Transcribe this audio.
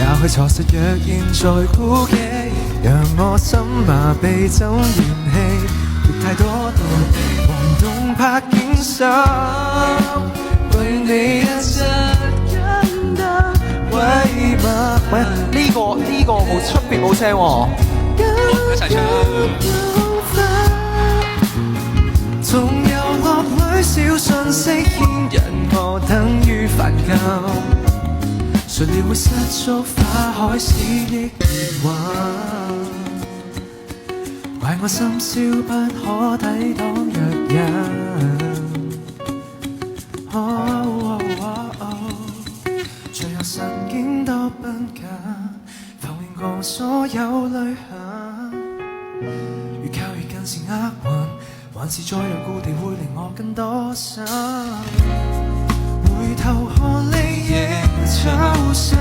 也許錯失若現在孤寂，讓我心麻痹怎嫌棄，亦太多道地黃洞拍景深，為你一生感到遺忘。喂，呢個冇出邊冇聲喎，一齊唱。從遊樂裏小信息牽引我，等於煩憂。誰料會失足花海市憶年華，怪我深宵不可抵擋若人。最後神經多不假，浮現過所有淚痕。越靠越近是厄運，還是再讓故地會令我更多心。回頭看你亦抽身。